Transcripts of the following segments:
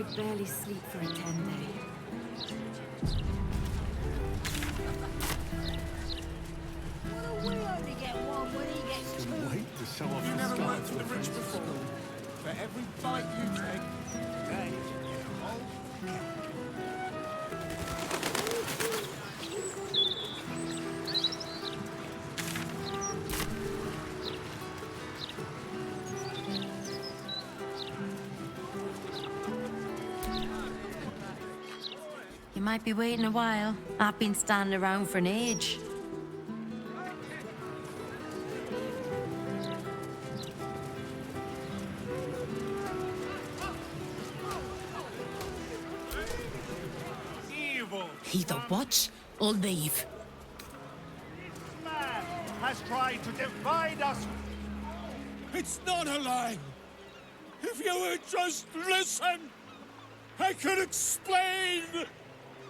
could barely sleep for a 10-day. We only get one when he gets two. Wait to show off You the never scar worked to for the the rich friends at before. school. For every bite you take, they get a whole cake. You might be waiting a while. I've been standing around for an age. Evil Either watch or leave. man has tried to divide us. It's not a lie. If you would just listen, I could explain.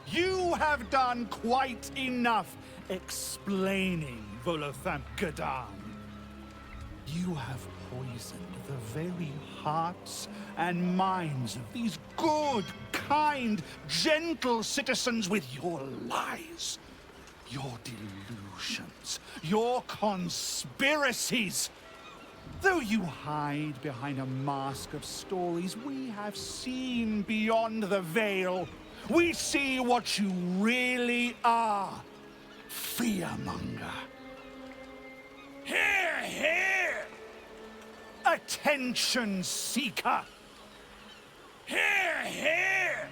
You have done quite enough explaining, Volo. You have poisoned the very hearts and minds of these good, kind, gentle citizens with your lies, your delusions, your conspiracies. Though you hide behind a mask of stories, we have seen beyond the veil. We see what you really are. Fearmonger. Hear, hear! Attention seeker. Hear, hear!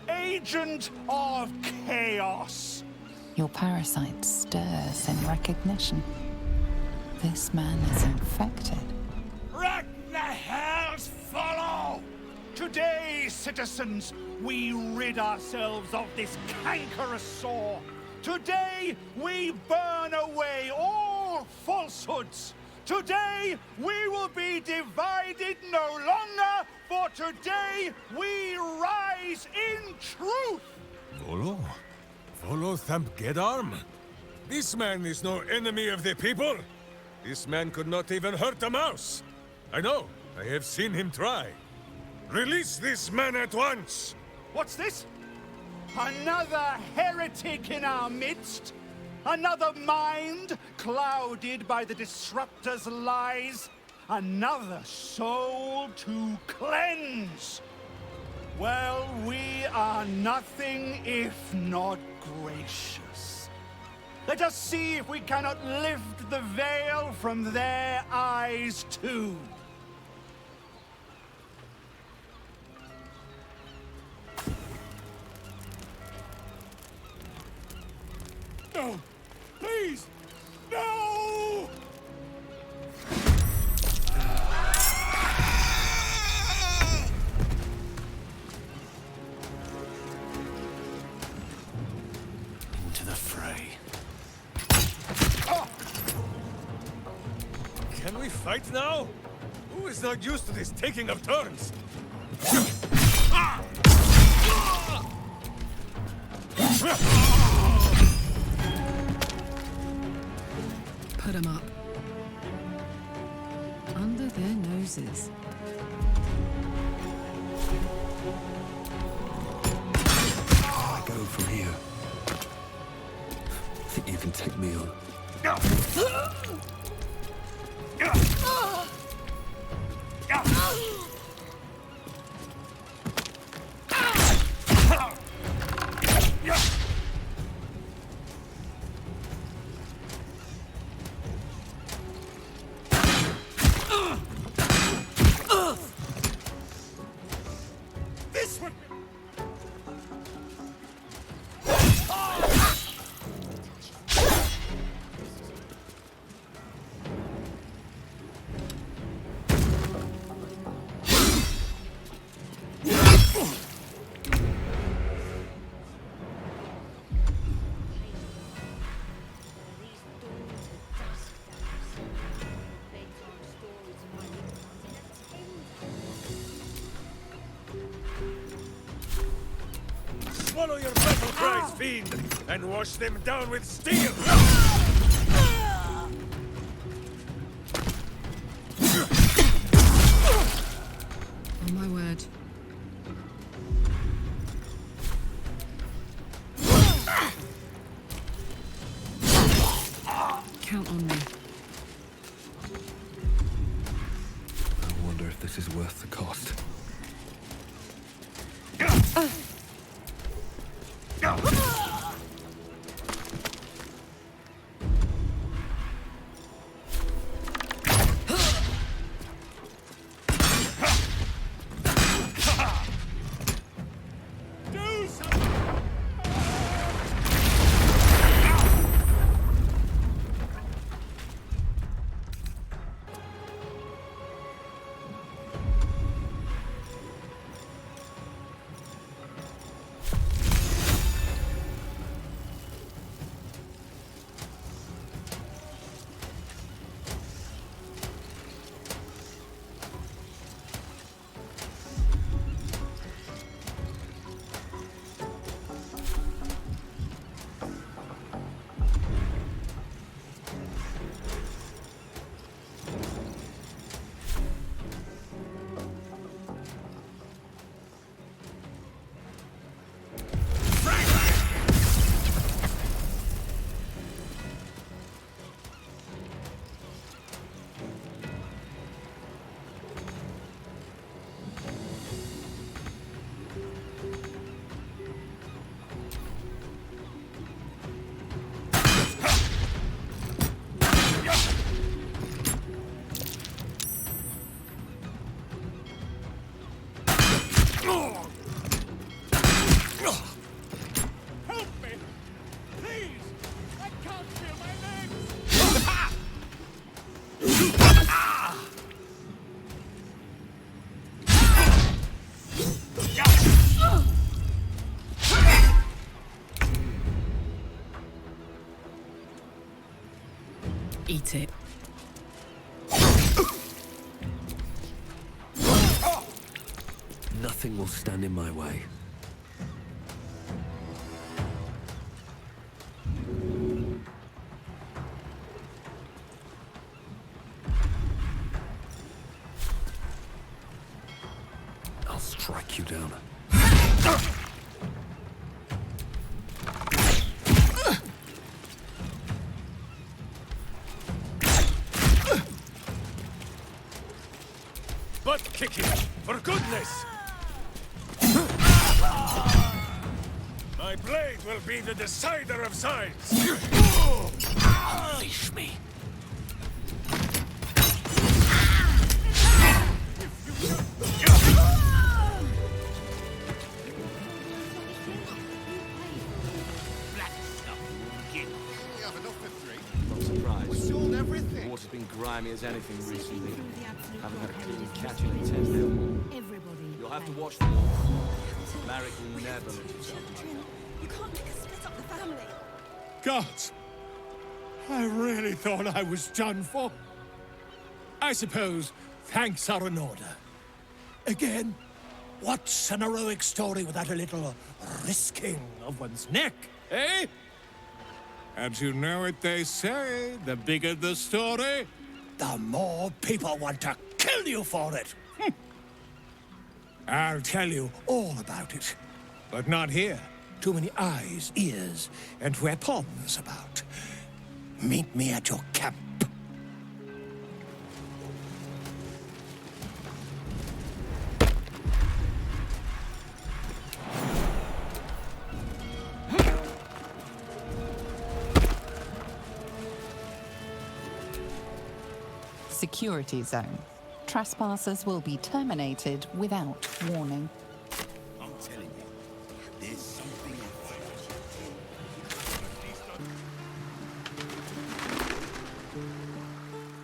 Agent of chaos. Your parasite stirs in recognition. This man is infected. Right the hells follow! Today, citizens, we rid ourselves of this cankerous sore. Today, we burn away all falsehoods. Today, we will be divided no longer, for today, we rise in truth. Volo? Volo Thampgedarm? This man is no enemy of the people. This man could not even hurt a mouse. I know. I have seen him try. Release this man at once! What's this? Another heretic in our midst? Another mind clouded by the Disruptor's lies? Another soul to cleanse? Well, we are nothing if not gracious. Let us see if we cannot lift the veil from their eyes too. No! Please! No! Into the fray. Can we fight now? Who is not used to this taking of turns? Put 'em up. Under their noses. I go from here. Think you can take me on? This one! Swallow your battle cries, fiend, and wash them down with steel! On my word. Count on me. I wonder if this is worth the cost. Eat it. Nothing will stand in my way. I'll strike you down. Butt kicking, for goodness! My blade will be the decider of sides! Unleash me. Not surprised. We sold everything. The water's been grimy as anything recently. Haven't had a clean catch in 10 mil. You'll have to watch them all. Marek will never let himself like that. You can't make us split up the family. Gods! I really thought I was done for. I suppose thanks are in order. Again, what's an heroic story without a little risking of one's neck, eh? And you know what they say, the bigger the story, the more people want to kill you for it. I'll tell you all about it. But not here. Too many eyes, ears, and weapons about. Meet me at your camp. Security zone. Trespassers will be terminated without warning. I'm telling you, there's something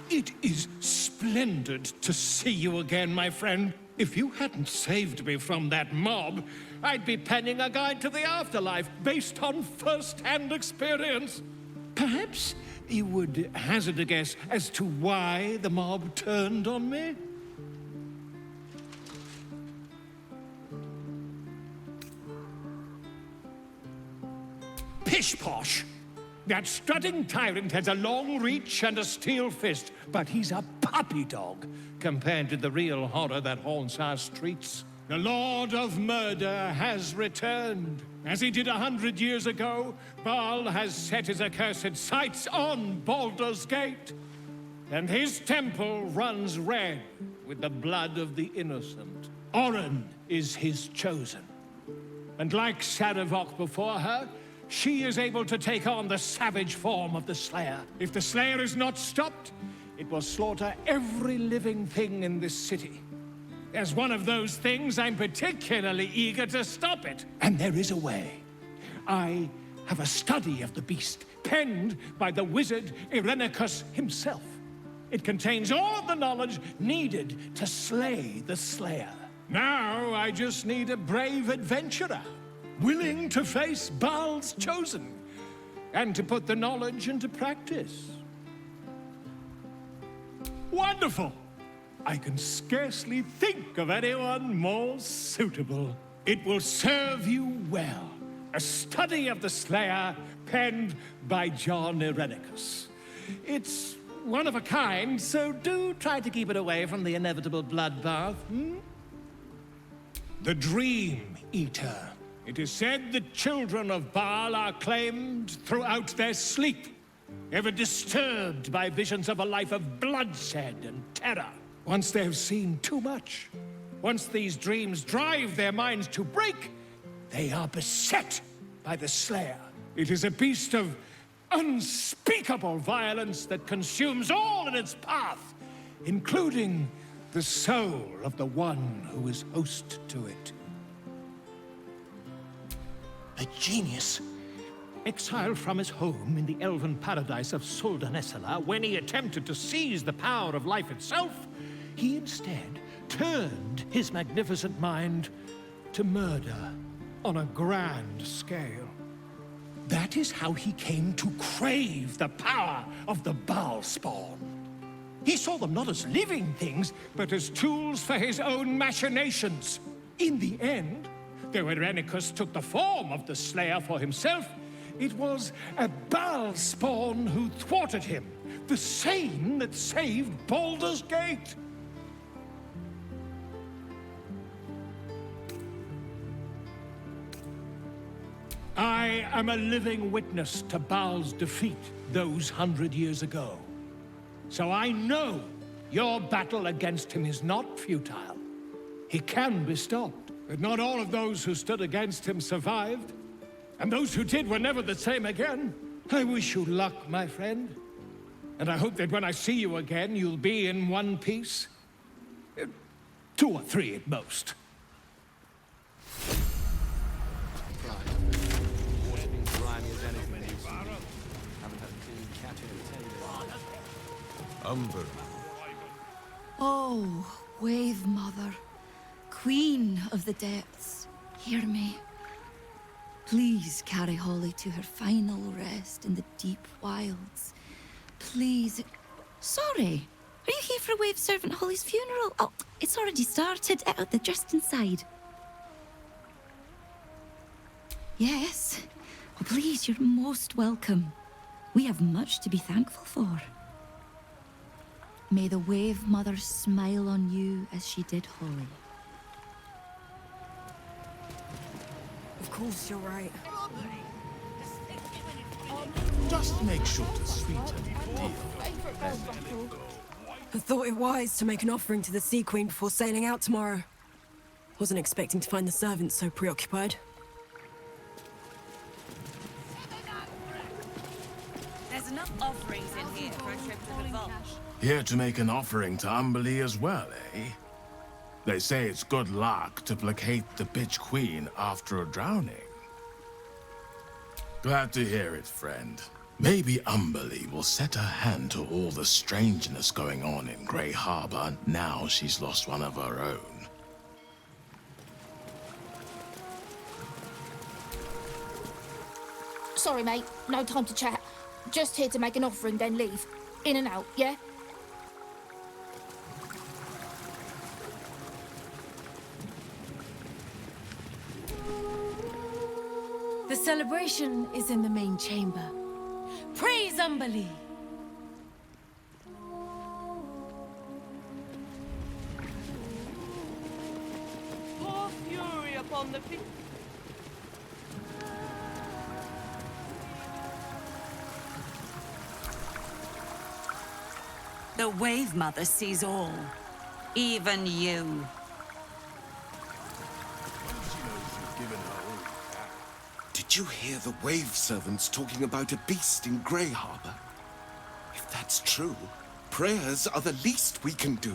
It is splendid to see you again, my friend. If you hadn't saved me from that mob, I'd be penning a guide to the afterlife based on first-hand experience. Perhaps you would hazard a guess as to why the mob turned on me? Pish-posh! That strutting tyrant has a long reach and a steel fist, but he's a puppy dog compared to the real horror that haunts our streets. The Lord of Murder has returned. As he did 100 years ago, Baal has set his accursed sights on Baldur's Gate. And his temple runs red with the blood of the innocent. Orin is his chosen. And like Sarevok before her, she is able to take on the savage form of the Slayer. If the Slayer is not stopped, it will slaughter every living thing in this city. As one of those things, I'm particularly eager to stop it. And there is a way. I have a study of the beast, penned by the wizard Irenicus himself. It contains all of the knowledge needed to slay the Slayer. Now I just need a brave adventurer, willing to face Baal's chosen, and to put the knowledge into practice. Wonderful! I can scarcely think of anyone more suitable. It will serve you well. A study of the Slayer, penned by John Irenicus. It's one of a kind, so do try to keep it away from the inevitable bloodbath, The Dream Eater. It is said the children of Baal are claimed throughout their sleep, ever disturbed by visions of a life of bloodshed and terror. Once they have seen too much, once these dreams drive their minds to break, they are beset by the Slayer. It is a beast of unspeakable violence that consumes all in its path, including the soul of the one who is host to it. A genius, exiled from his home in the elven paradise of Soldanessala, when he attempted to seize the power of life itself, he instead turned his magnificent mind to murder on a grand scale. That is how he came to crave the power of the Baal spawn. He saw them not as living things, but as tools for his own machinations. In the end, though Irenicus took the form of the Slayer for himself, it was a Baal spawn who thwarted him, the same that saved Baldur's Gate. I am a living witness to Baal's defeat those 100 years ago. So I know your battle against him is not futile. He can be stopped, but not all of those who stood against him survived. And those who did were never the same again. I wish you luck, my friend. And I hope that when I see you again, you'll be in one piece. 2 or 3 at most. Umber. Oh, Wave Mother, Queen of the Depths, hear me. Please carry Holly to her final rest in the deep wilds. Please. Sorry, are you here for Wave Servant Holly's funeral? Oh, it's already started. They're just inside. Yes. Oh, please, you're most welcome. We have much to be thankful for. May the Wave Mother smile on you as she did Holly. Of course, you're right. Just make sure to sweeten the deal. I thought it wise to make an offering to the Sea Queen before sailing out tomorrow. Wasn't expecting to find the servants so preoccupied. There's enough offerings in here for a trip to the vault. Here to make an offering to Umberly as well, eh? They say it's good luck to placate the bitch queen after a drowning. Glad to hear it, friend. Maybe Umberly will set her hand to all the strangeness going on in Grey Harbor now she's lost one of her own. Sorry, mate. No time to chat. Just here to make an offering, then leave. In and out, yeah? The celebration is in the main chamber. Praise Umberly! upon the people. The Wave Mother sees all. Even you. Did you hear the Wave Servants talking about a beast in Grey Harbor? If that's true, prayers are the least we can do.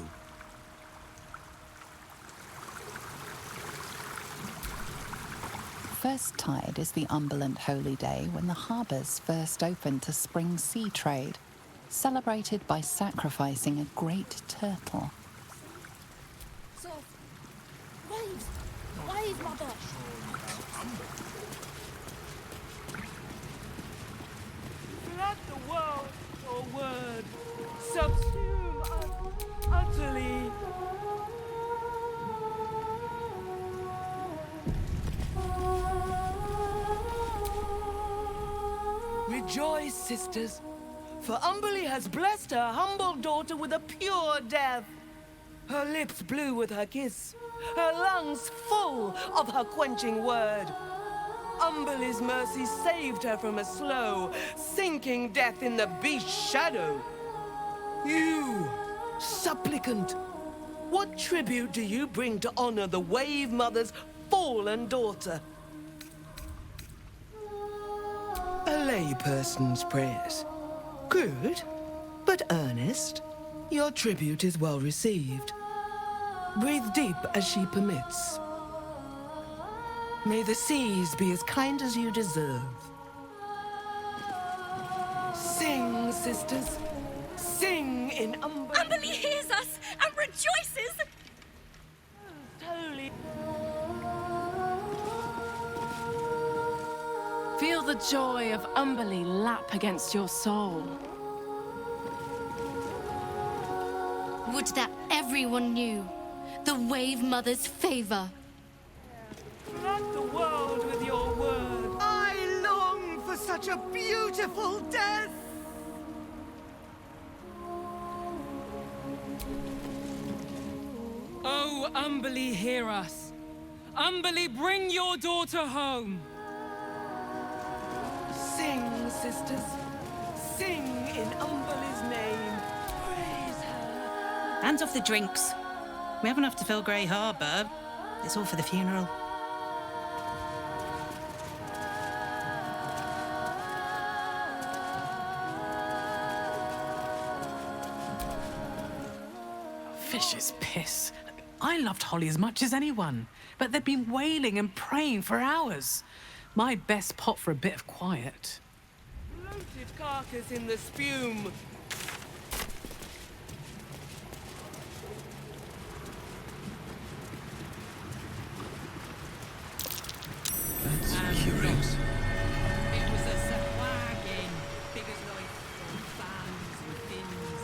First Tide is the Umberland holy day when the harbours first opened to spring sea trade, celebrated by sacrificing a great turtle. Surf. Waves. Wave, Mother. Flood the world, your word. Subsume us utterly. Rejoice, sisters, for Umberly has blessed her humble daughter with a pure death. Her lips blue with her kiss, her lungs full of her quenching word. Umberly's mercy saved her from a slow, sinking death in the beast's shadow. You, supplicant, what tribute do you bring to honor the Wave Mother's fallen daughter? A layperson's prayers. Good, but earnest. Your tribute is well received. Breathe deep as she permits. May the seas be as kind as you deserve. Sing, sisters. Sing in Umberly. Umberly hears us and rejoices! Holy. Feel the joy of Umberly lap against your soul. Would that everyone knew the Wave Mother's favor. Flood the world with your word. I long for such a beautiful death. Oh, Umberly, hear us. Umberly, bring your daughter home. Sing, sisters. Sing in Umberly's name. Praise her. Hands off the drinks. We have enough to fill Grey Harbor. It's all for the funeral. Fish's piss. I loved Holly as much as anyone, but they'd been wailing and praying for hours. My best pot for a bit of quiet. Bloated carcass in the spume. That's curious. It was a wagon, big as life, fans with fins.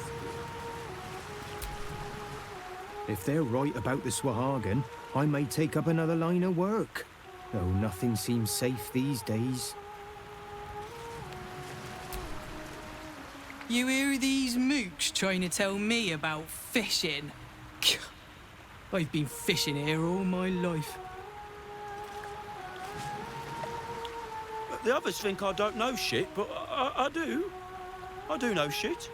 If they're right about the Swahagan, I may take up another line of work. Though nothing seems safe these days. You hear these mooks trying to tell me about fishing? I've been fishing here all my life. The others think I don't know shit, but I do. I do know shit.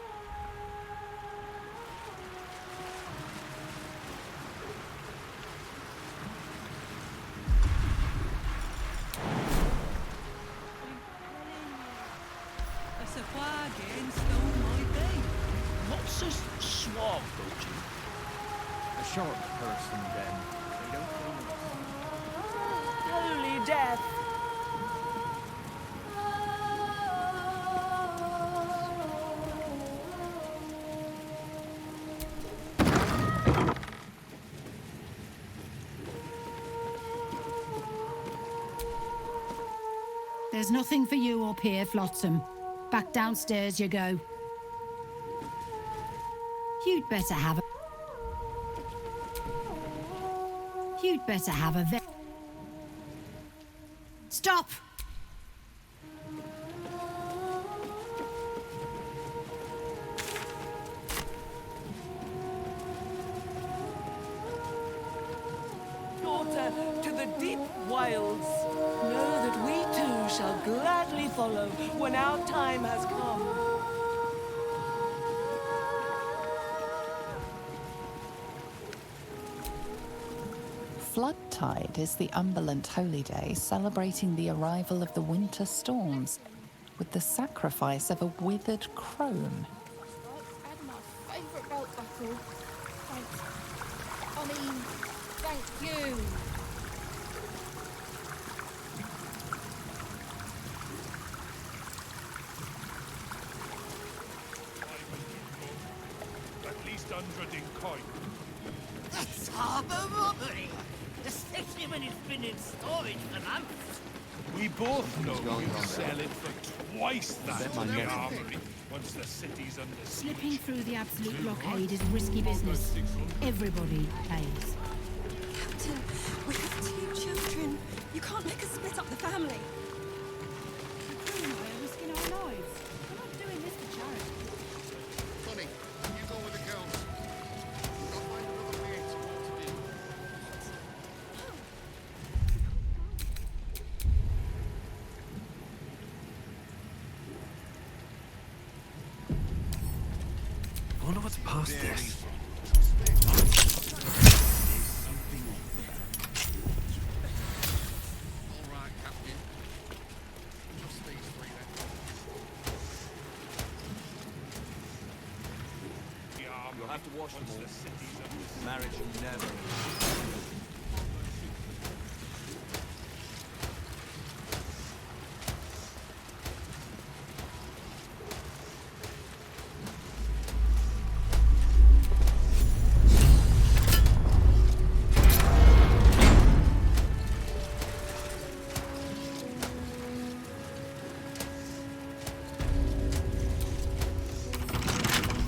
A wagon stole my bait. What's a swab, Gucci? A short person, then. They don't know. Holy death. There's nothing for you up here, Flotsam. Back downstairs you go. You'd better have a Stop! Daughter to the deep shall gladly follow when our time has come. Flood Tide is the Umberland holy day celebrating the arrival of the winter storms with the sacrifice of a withered crone. And my favourite belt buckle. Thank you. At least 100 in coin. That's harbour robbery. Especially when it's been in storage for months. We both know we can sell it for twice that in the armory once the city's under siege. Slipping through the absolute blockade is risky business. Everybody pays. Captain, we have 2 children. You can't make us split up the family. Crew and I are risking our lives. We're not doing this for charity. Sonny, you go with the girls. I'll find another way to what to do. I wonder what's past this. You'll have to wash them all. Marriage never.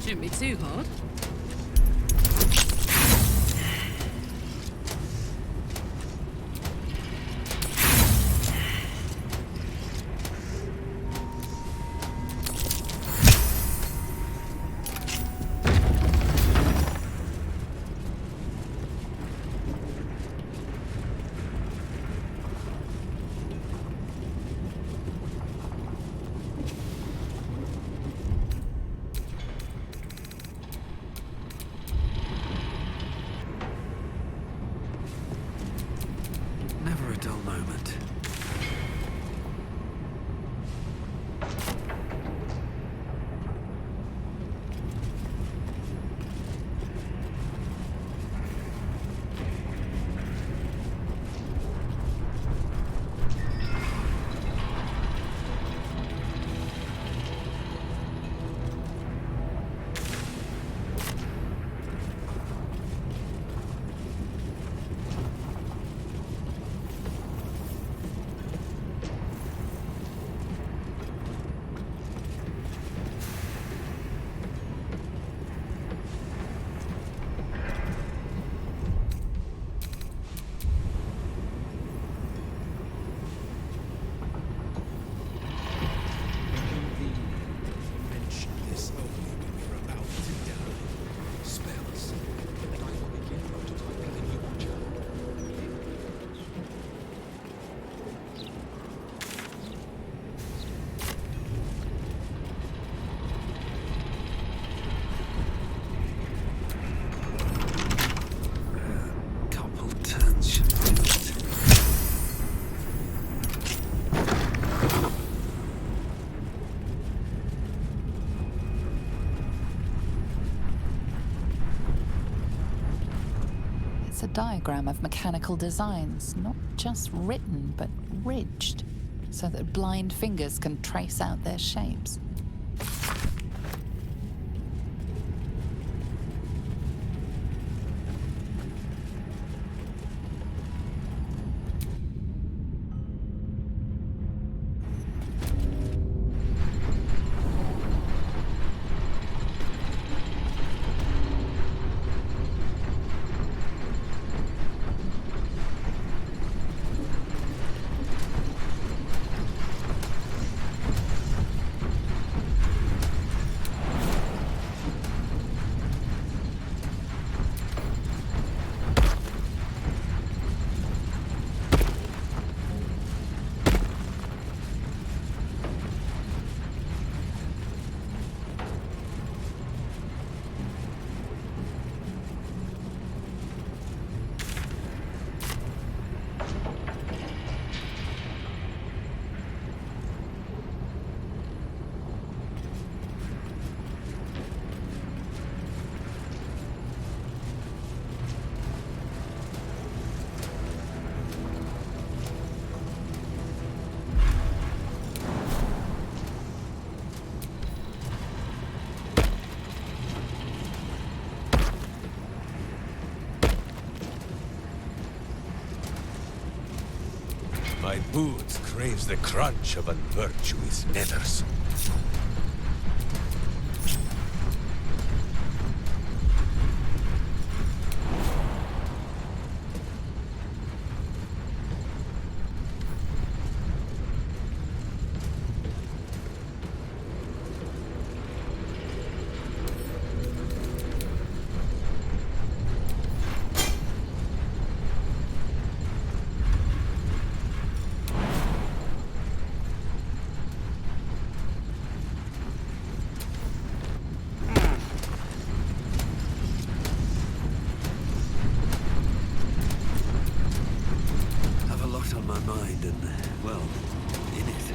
Shouldn't be too hard. Never a dull moment. It's a diagram of mechanical designs, not just written, but ridged, so that blind fingers can trace out their shapes. My boots craves the crunch of unvirtuous nethers. On my mind and, well, in it.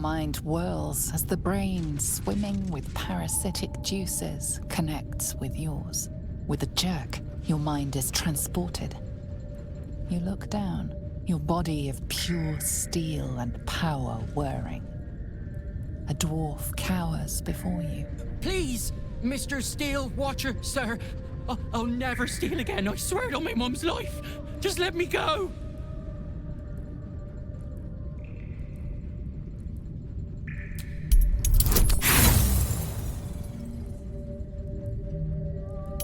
mind whirls as the brain, swimming with parasitic juices, connects with yours. With a jerk, your mind is transported. You look down, your body of pure steel and power whirring. A dwarf cowers before you. Please, Mr. Steel Watcher, sir. I'll never steal again, I swear it on my mum's life. Just let me go.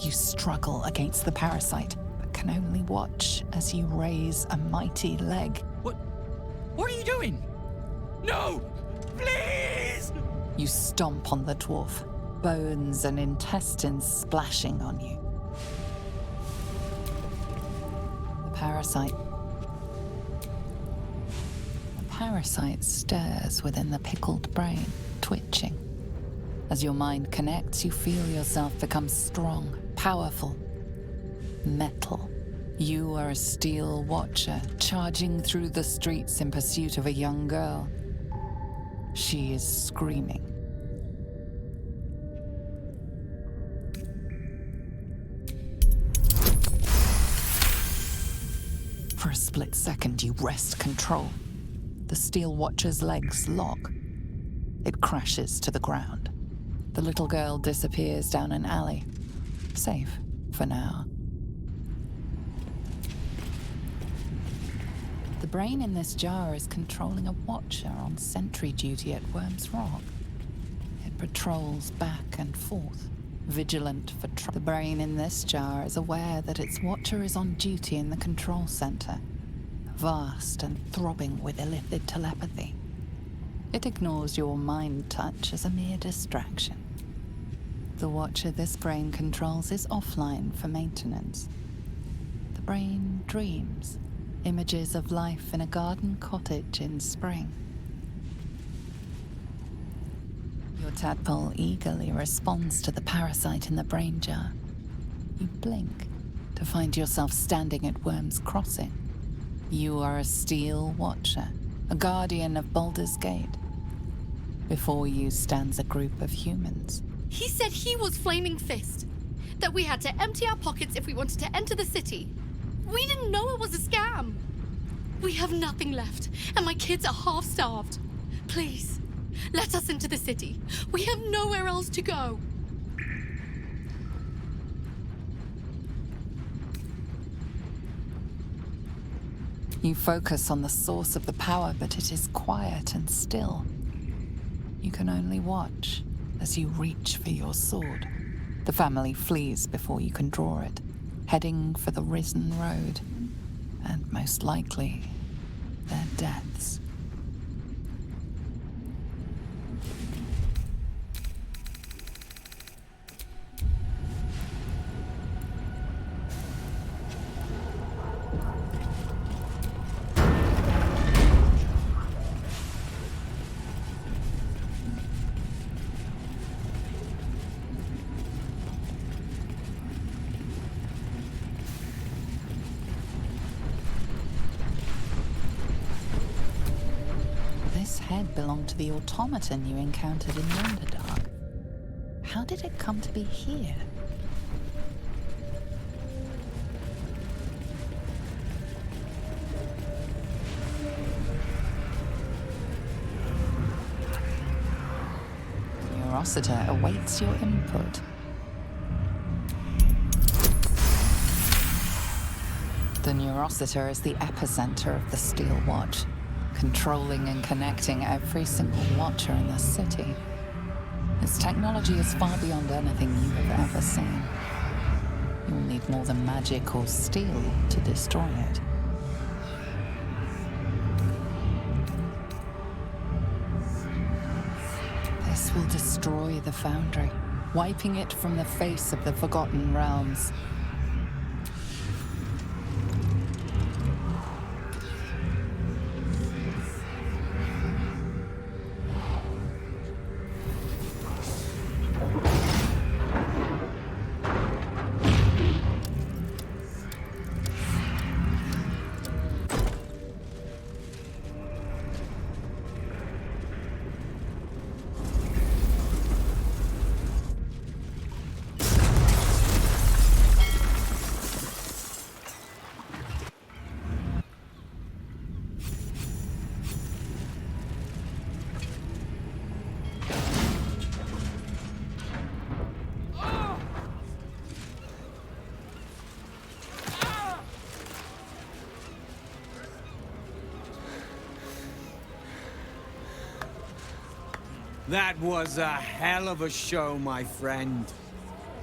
You struggle against the parasite, but can only watch as you raise a mighty leg. What are you doing? No! Please! You stomp on the dwarf, bones and intestines splashing on you. The parasite stirs within the pickled brain, twitching. As your mind connects, you feel yourself become strong, powerful, metal. You are a steel watcher, charging through the streets in pursuit of a young girl. She is screaming. For a split second, you wrest control. The steel watcher's legs lock. It crashes to the ground. The little girl disappears down an alley. Safe for now. The brain in this jar is controlling a watcher on sentry duty at Worm's Rock. It patrols back and forth, vigilant for trouble. The brain in this jar is aware that its watcher is on duty in the control center, vast and throbbing with illithid telepathy. It ignores your mind touch as a mere distraction. The watcher this brain controls is offline for maintenance. The brain dreams, images of life in a garden cottage in spring. Your tadpole eagerly responds to the parasite in the brain jar. You blink to find yourself standing at Worm's Crossing. You are a steel watcher, a guardian of Baldur's Gate. Before you stands a group of humans. He said he was Flaming Fist, that we had to empty our pockets if we wanted to enter the city. We didn't know it was a scam. We have nothing left, and my kids are half-starved. Please, let us into the city. We have nowhere else to go. You focus on the source of the power, but it is quiet and still. You can only watch as you reach for your sword. The family flees before you can draw it, heading for the Risen Road, and most likely, their deaths. Belonged to the automaton you encountered in Underdark. How did it come to be here? Neurositer awaits your input. The Neurositer is the epicenter of the Steel Watch, controlling and connecting every single watcher in the city. Its technology is far beyond anything you have ever seen. You will need more than magic or steel to destroy it. This will destroy the Foundry, wiping it from the face of the Forgotten Realms. That was a hell of a show, my friend.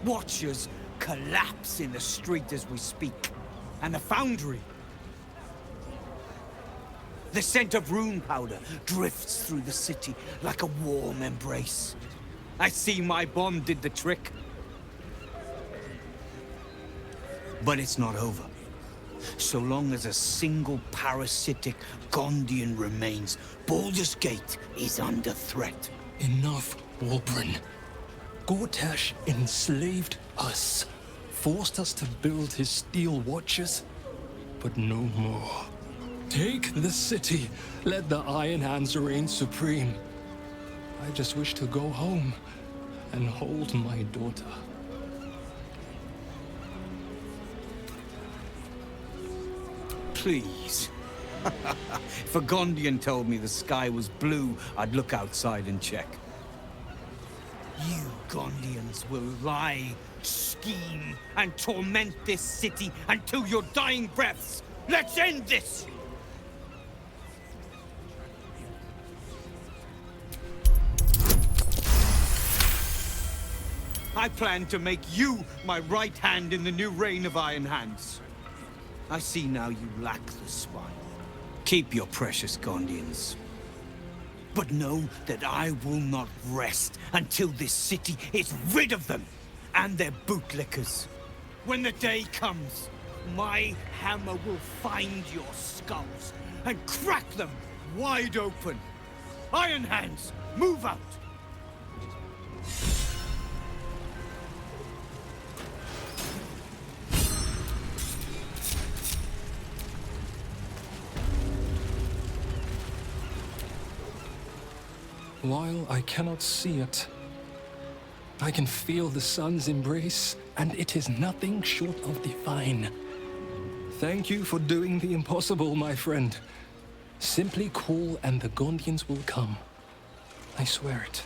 Watchers collapse in the street as we speak. And the Foundry. The scent of rune powder drifts through the city like a warm embrace. I see my bomb did the trick. But it's not over. So long as a single parasitic Gondian remains, Baldur's Gate is under threat. Enough, Warbrin. Gortash enslaved us, forced us to build his steel watches, but no more. Take the city, let the Iron Hands reign supreme. I just wish to go home and hold my daughter. Please. If a Gondian told me the sky was blue, I'd look outside and check. You Gondians will lie, scheme, and torment this city until your dying breaths. Let's end this! I plan to make you my right hand in the new reign of Iron Hands. I see now you lack the spine. Keep your precious Gondians. But know that I will not rest until this city is rid of them and their bootlickers. When the day comes, my hammer will find your skulls and crack them wide open. Iron Hands, move out! While I cannot see it, I can feel the sun's embrace, and it is nothing short of divine. Thank you for doing the impossible, my friend. Simply call and the Gondians will come. I swear it.